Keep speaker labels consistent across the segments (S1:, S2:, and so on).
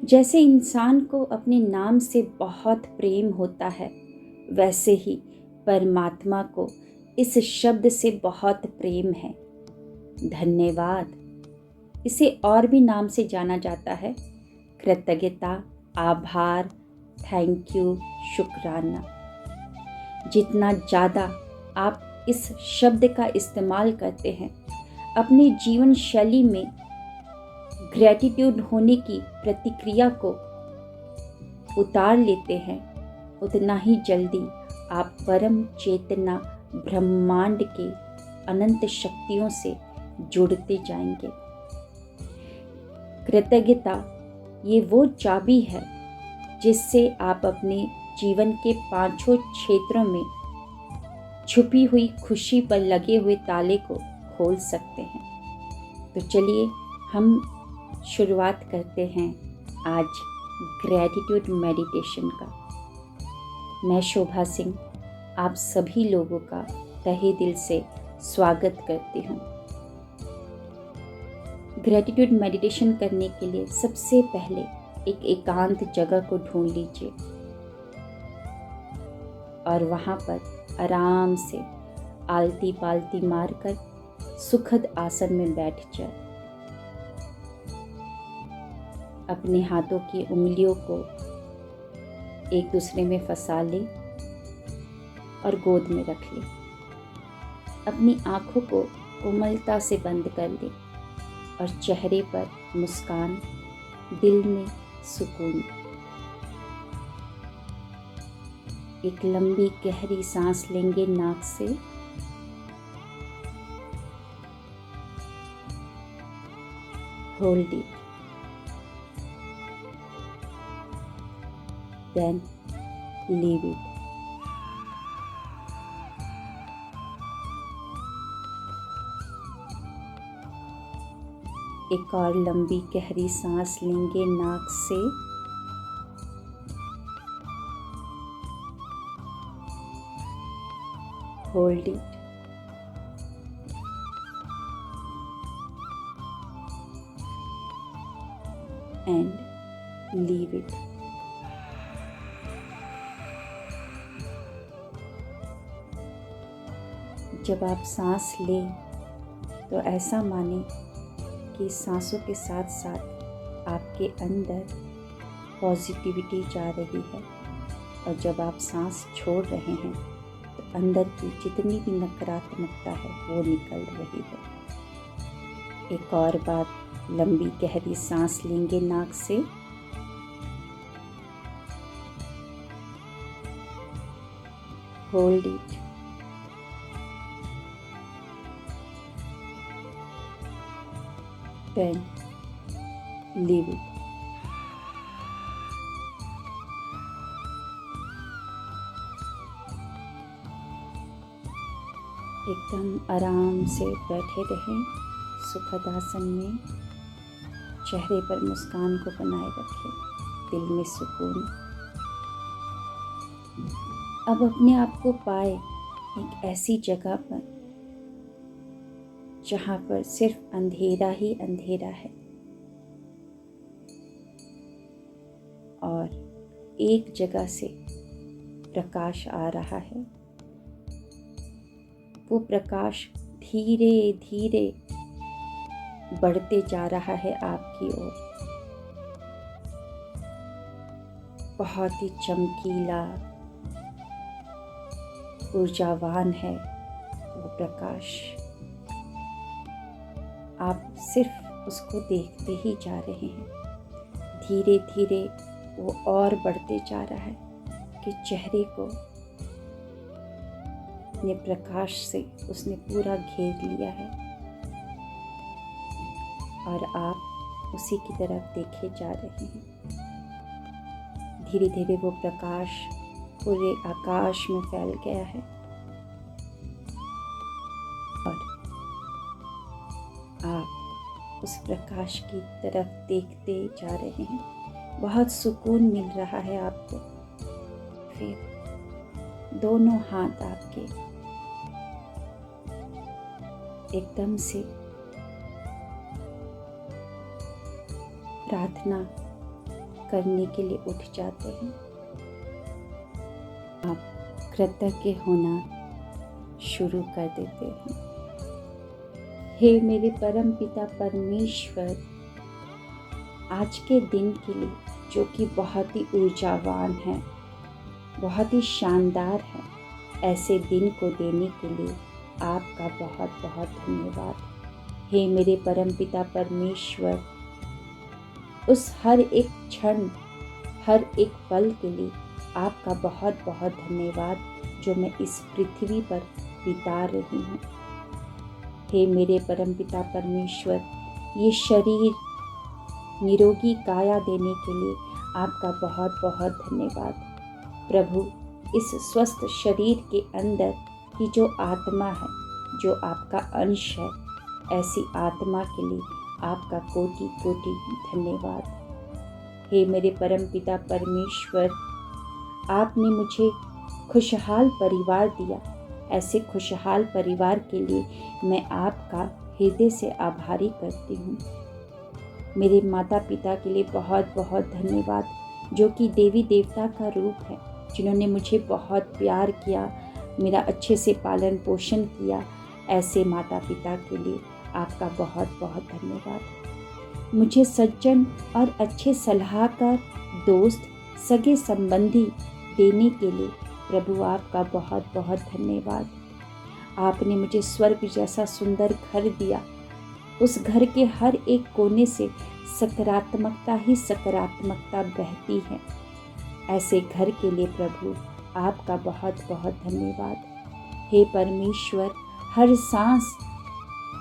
S1: जैसे इंसान को अपने नाम से बहुत प्रेम होता है, वैसे ही परमात्मा को इस शब्द से बहुत प्रेम है। धन्यवाद। इसे और भी नाम से जाना जाता है, कृतज्ञता, आभार, थैंक यू, शुक्राना। जितना ज़्यादा आप इस शब्द का इस्तेमाल करते हैं, अपने जीवन शैली में ग्रैटिट्यूड होने की प्रतिक्रिया को उतार लेते हैं, उतना ही जल्दी आप परम चेतना ब्रह्मांड के अनंत शक्तियों से जुड़ते जाएंगे। कृतज्ञता ये वो चाबी है जिससे आप अपने जीवन के पांचों क्षेत्रों में छुपी हुई खुशी पर लगे हुए ताले को खोल सकते हैं। तो चलिए हम शुरुआत करते हैं आज ग्रैटिट्यूड मेडिटेशन का। मैं शोभा सिंह आप सभी लोगों का तहे दिल से स्वागत करती हूँ। ग्रैटिट्यूड मेडिटेशन करने के लिए सबसे पहले एक एकांत जगह को ढूंढ लीजिए और वहाँ पर आराम से आलती पालती मारकर सुखद आसन में बैठ जाए। अपने हाथों की उंगलियों को एक दूसरे में फंसा ले और गोद में रख ले। अपनी आंखों को कोमलता से बंद कर ले और चेहरे पर मुस्कान, दिल में सुकून। एक लंबी गहरी सांस लेंगे नाक से hold it, then leave it. एक और लंबी गहरी सांस लेंगे नाक से hold it and leave it. जब आप सांस लें तो ऐसा माने कि सांसों के साथ साथ आपके अंदर पॉजिटिविटी जा रही है, और जब आप सांस छोड़ रहे हैं तो अंदर की जितनी भी नकारात्मकता है वो निकल रही है। एक और बार लंबी गहरी सांस लेंगे नाक से hold it then leave it. एकदम आराम से बैठे रहें सुखद आसन में। चेहरे पर मुस्कान को बनाए रखें, दिल में सुकून। अब अपने आप को पाए एक ऐसी जगह पर जहाँ पर सिर्फ अंधेरा ही अंधेरा है और एक जगह से प्रकाश आ रहा है। वो प्रकाश धीरे धीरे बढ़ते जा रहा है आपकी ओर। बहुत ही चमकीला, ऊर्जावान है वो प्रकाश। आप सिर्फ उसको देखते ही जा रहे हैं। धीरे धीरे वो और बढ़ते जा रहा है कि चेहरे को अपने प्रकाश से उसने पूरा घेर लिया है और आप उसी की तरफ देखे जा रहे हैं। धीरे धीरे वो प्रकाश पूरे आकाश में फैल गया है और आप उस प्रकाश की तरफ देखते जा रहे हैं। बहुत सुकून मिल रहा है आपको। फिर दोनों हाथ आपके एकदम से प्रार्थना करने के लिए उठ जाते हैं। आप कृतज्ञ होना शुरू कर देते हैं। हे मेरे परम पिता परमेश्वर, आज के दिन के लिए जो कि बहुत ही ऊर्जावान है, बहुत ही शानदार है, ऐसे दिन को देने के लिए आपका बहुत बहुत धन्यवाद। हे मेरे परम पिता परमेश्वर, उस हर एक क्षण, हर एक पल के लिए आपका बहुत बहुत धन्यवाद जो मैं इस पृथ्वी पर बिता रही हूँ। हे मेरे परम पिता परमेश्वर, ये शरीर निरोगी काया देने के लिए आपका बहुत बहुत धन्यवाद। प्रभु, इस स्वस्थ शरीर के अंदर की जो आत्मा है, जो आपका अंश है, ऐसी आत्मा के लिए आपका कोटि कोटि धन्यवाद। हे मेरे परम पिता परमेश्वर, आपने मुझे खुशहाल परिवार दिया। ऐसे खुशहाल परिवार के लिए मैं आपका हृदय से आभारी करती हूँ। मेरे माता पिता के लिए बहुत बहुत धन्यवाद, जो कि देवी देवता का रूप है, जिन्होंने मुझे बहुत प्यार किया, मेरा अच्छे से पालन पोषण किया। ऐसे माता पिता के लिए आपका बहुत बहुत धन्यवाद। मुझे सज्जन और अच्छे सलाहकार, दोस्त, सगे संबंधी देने के लिए प्रभु आपका बहुत बहुत धन्यवाद। आपने मुझे स्वर्ग जैसा सुंदर घर दिया। उस घर के हर एक कोने से सकारात्मकता ही सकारात्मकता बहती है। ऐसे घर के लिए प्रभु आपका बहुत बहुत धन्यवाद। हे परमेश्वर, हर सांस,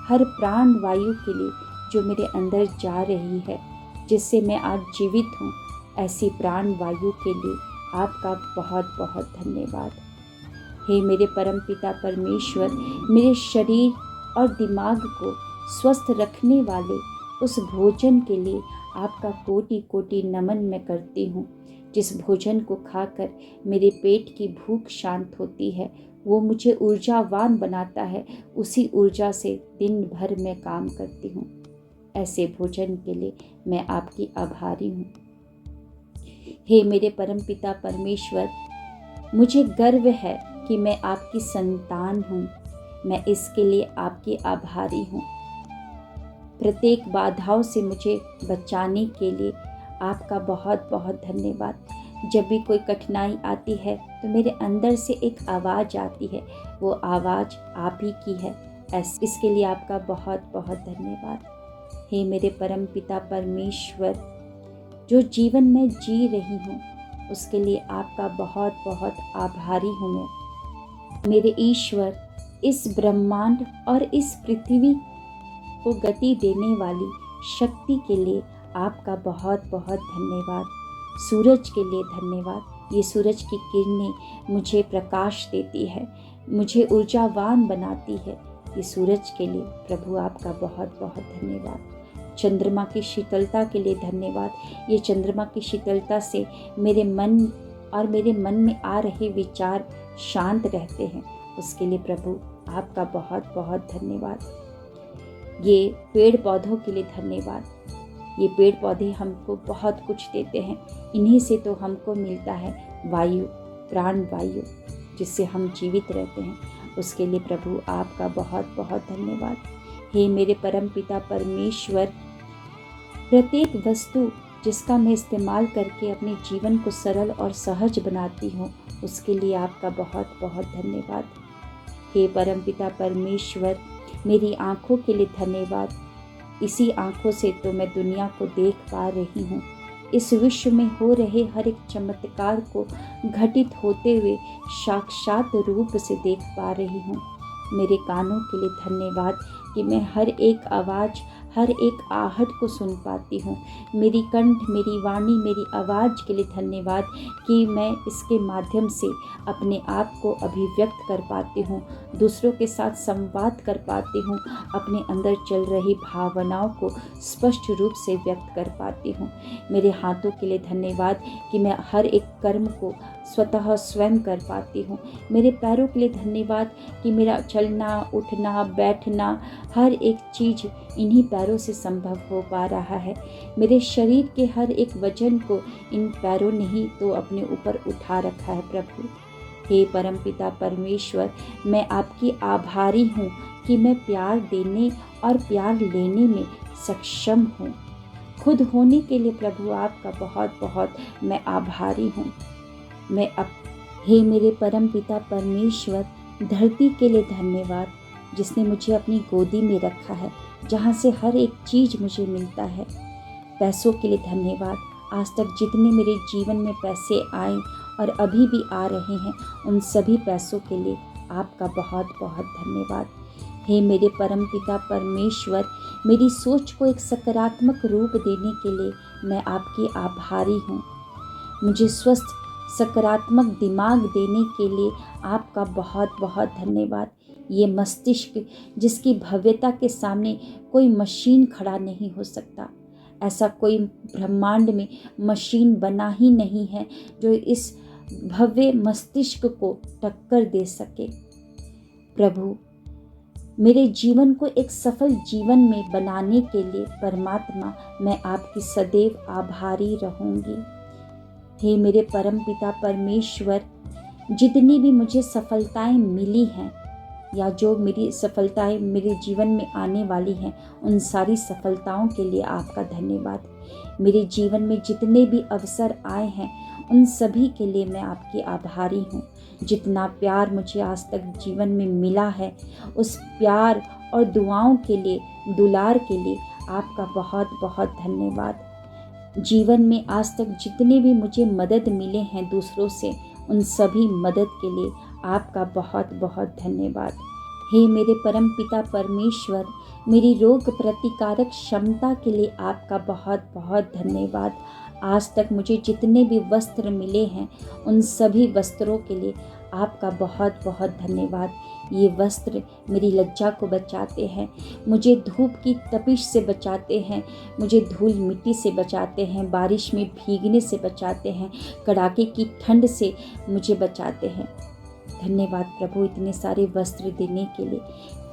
S1: हर प्राण वायु के लिए जो मेरे अंदर जा रही है, जिससे मैं आज जीवित हूँ, ऐसी प्राण वायु के लिए आपका बहुत बहुत धन्यवाद। हे मेरे परम पिता परमेश्वर, मेरे शरीर और दिमाग को स्वस्थ रखने वाले उस भोजन के लिए आपका कोटि कोटि नमन मैं करती हूँ। जिस भोजन को खाकर मेरे पेट की भूख शांत होती है, वो मुझे ऊर्जावान बनाता है। उसी ऊर्जा से दिन भर मैं काम करती हूँ। ऐसे भोजन के लिए मैं आपकी आभारी हूँ। हे मेरे परम पिता परमेश्वर, मुझे गर्व है कि मैं आपकी संतान हूँ। मैं इसके लिए आपकी आभारी हूँ। प्रत्येक बाधाओं से मुझे बचाने के लिए आपका बहुत बहुत धन्यवाद। जब भी कोई कठिनाई आती है तो मेरे अंदर से एक आवाज़ आती है, वो आवाज़ आप ही की है। इसके लिए आपका बहुत बहुत धन्यवाद। हे मेरे परम पिता परमेश्वर, जो जीवन में जी रही हूँ उसके लिए आपका बहुत बहुत आभारी हूँ मैं। मेरे ईश्वर, इस ब्रह्मांड और इस पृथ्वी को गति देने वाली शक्ति के लिए आपका बहुत बहुत धन्यवाद। सूरज के लिए धन्यवाद। ये सूरज की किरणें मुझे प्रकाश देती है, मुझे ऊर्जावान बनाती है। ये सूरज के लिए प्रभु आपका बहुत बहुत धन्यवाद। चंद्रमा की शीतलता के लिए धन्यवाद। ये चंद्रमा की शीतलता से मेरे मन और मेरे मन में आ रहे विचार शांत रहते हैं। उसके लिए प्रभु आपका बहुत बहुत धन्यवाद। ये पेड़ पौधों के लिए धन्यवाद। ये पेड़ पौधे हमको बहुत कुछ देते हैं। इन्हीं से तो हमको मिलता है वायु, प्राण वायु, जिससे हम जीवित रहते हैं। उसके लिए प्रभु आपका बहुत बहुत धन्यवाद। हे मेरे परम पिता परमेश्वर, प्रत्येक वस्तु जिसका मैं इस्तेमाल करके अपने जीवन को सरल और सहज बनाती हूँ, उसके लिए आपका बहुत बहुत धन्यवाद। हे परम पिता परमेश्वर, मेरी आँखों के लिए धन्यवाद। इसी आँखों से तो मैं दुनिया को देख पा रही हूँ। इस विश्व में हो रहे हर एक चमत्कार को घटित होते हुए साक्षात रूप से देख पा रही हूँ। मेरे कानों के लिए धन्यवाद कि मैं हर एक आवाज़, हर एक आहट को सुन पाती हूँ। मेरी कंठ, मेरी वाणी, मेरी आवाज़ के लिए धन्यवाद कि मैं इसके माध्यम से अपने आप को अभिव्यक्त कर पाती हूँ, दूसरों के साथ संवाद कर पाती हूँ, अपने अंदर चल रही भावनाओं को स्पष्ट रूप से व्यक्त कर पाती हूँ। मेरे हाथों के लिए धन्यवाद कि मैं हर एक कर्म को स्वतः स्वयं कर पाती हूँ। मेरे पैरों के लिए धन्यवाद कि मेरा चलना, उठना, बैठना, हर एक चीज़ इन्हीं पैरों से संभव हो पा रहा है। मेरे शरीर के हर एक वजन को इन पैरों ने ही तो अपने ऊपर उठा रखा है प्रभु। हे परमपिता परमेश्वर, मैं आपकी आभारी हूँ कि मैं प्यार देने और प्यार लेने में सक्षम हूँ। खुद होने के लिए प्रभु आपका बहुत बहुत मैं आभारी हूँ। हे मेरे परमपिता परमेश्वर, धरती के लिए धन्यवाद जिसने मुझे अपनी गोदी में रखा है, जहाँ से हर एक चीज़ मुझे मिलता है। पैसों के लिए धन्यवाद, आज तक जितने मेरे जीवन में पैसे आए और अभी भी आ रहे हैं, उन सभी पैसों के लिए आपका बहुत बहुत धन्यवाद। हे मेरे परमपिता परमेश्वर, मेरी सोच को एक सकारात्मक रूप देने के लिए मैं आपकी आभारी हूँ। मुझे स्वस्थ सकारात्मक दिमाग देने के लिए आपका बहुत बहुत धन्यवाद। ये मस्तिष्क जिसकी भव्यता के सामने कोई मशीन खड़ा नहीं हो सकता, ऐसा कोई ब्रह्मांड में मशीन बना ही नहीं है जो इस भव्य मस्तिष्क को टक्कर दे सके। प्रभु, मेरे जीवन को एक सफल जीवन में बनाने के लिए परमात्मा, मैं आपकी सदैव आभारी रहूंगी। हे मेरे परमपिता परमेश्वर, जितनी भी मुझे सफलताएं मिली हैं या जो मेरी सफलताएं मेरे जीवन में आने वाली हैं, उन सारी सफलताओं के लिए आपका धन्यवाद। मेरे जीवन में जितने भी अवसर आए हैं, उन सभी के लिए मैं आपकी आभारी हूँ। जितना प्यार मुझे आज तक जीवन में मिला है, उस प्यार और दुआओं के लिए, दुलार के लिए आपका बहुत बहुत धन्यवाद। जीवन में आज तक जितने भी मुझे मदद मिले हैं दूसरों से, उन सभी मदद के लिए आपका बहुत बहुत धन्यवाद। हे मेरे परमपिता परमेश्वर, मेरी रोग प्रतिकारक क्षमता के लिए आपका बहुत बहुत धन्यवाद। आज तक मुझे जितने भी वस्त्र मिले हैं, उन सभी वस्त्रों के लिए आपका बहुत बहुत धन्यवाद। ये वस्त्र मेरी लज्जा को बचाते हैं, मुझे धूप की तपिश से बचाते हैं, मुझे धूल मिट्टी से बचाते हैं, बारिश में भीगने से बचाते हैं, कड़ाके की ठंड से मुझे बचाते हैं। धन्यवाद प्रभु इतने सारे वस्त्र देने के लिए।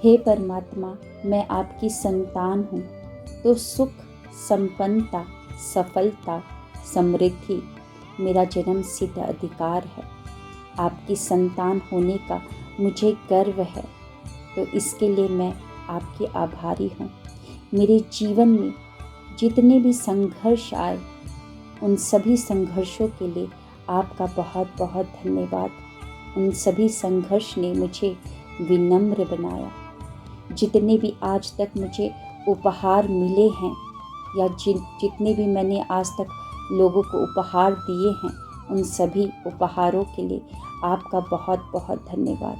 S1: हे परमात्मा, मैं आपकी संतान हूँ, तो सुख, संपन्नता, सफलता, समृद्धि मेरा जन्म सिद्ध अधिकार है। आपकी संतान होने का मुझे गर्व है, तो इसके लिए मैं आपकी आभारी हूँ। मेरे जीवन में जितने भी संघर्ष आए, उन सभी संघर्षों के लिए आपका बहुत बहुत धन्यवाद। उन सभी संघर्ष ने मुझे विनम्र बनाया। जितने भी आज तक मुझे उपहार मिले हैं या जितने भी मैंने आज तक लोगों को उपहार दिए हैं, उन सभी उपहारों के लिए आपका बहुत बहुत धन्यवाद।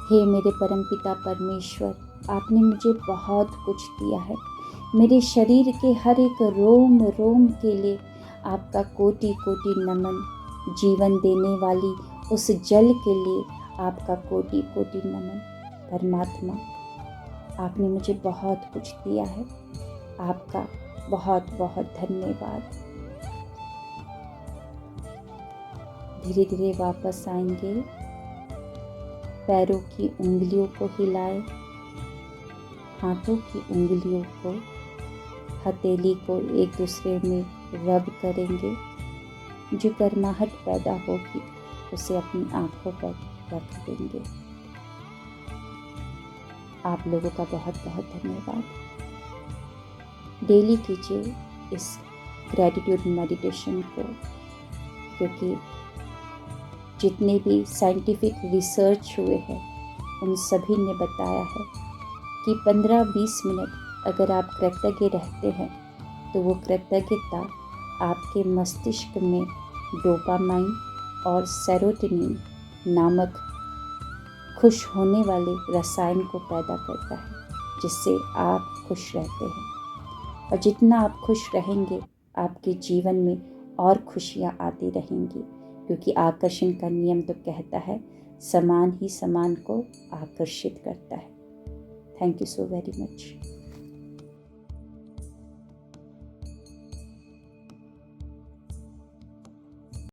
S1: हे मेरे परमपिता परमेश्वर, आपने मुझे बहुत कुछ दिया है। मेरे शरीर के हर एक रोम रोम के लिए आपका कोटि कोटि नमन। जीवन देने वाली उस जल के लिए आपका कोटि कोटि नमन। परमात्मा, आपने मुझे बहुत कुछ दिया है, आपका बहुत बहुत धन्यवाद। धीरे धीरे वापस आएंगे, पैरों की उंगलियों को हिलाएं, हाथों की उंगलियों को, हथेली को एक दूसरे में रब करेंगे। जो गर्माहट पैदा होगी उसे अपनी आंखों पर रख देंगे। आप लोगों का बहुत बहुत धन्यवाद। डेली कीजिए इस ग्रैटिट्यूड मेडिटेशन को, क्योंकि जितने भी साइंटिफिक रिसर्च हुए हैं, उन सभी ने बताया है कि 15-20 मिनट अगर आप कृतज्ञ रहते हैं, तो वो कृतज्ञता आपके मस्तिष्क में डोपामाइन और सेरोटोनिन नामक खुश होने वाले रसायन को पैदा करता है, जिससे आप खुश रहते हैं। और जितना आप खुश रहेंगे, आपके जीवन में और खुशियाँ आती रहेंगी, क्योंकि आकर्षण का नियम तो कहता है समान ही समान को आकर्षित करता है। Thank you so very much.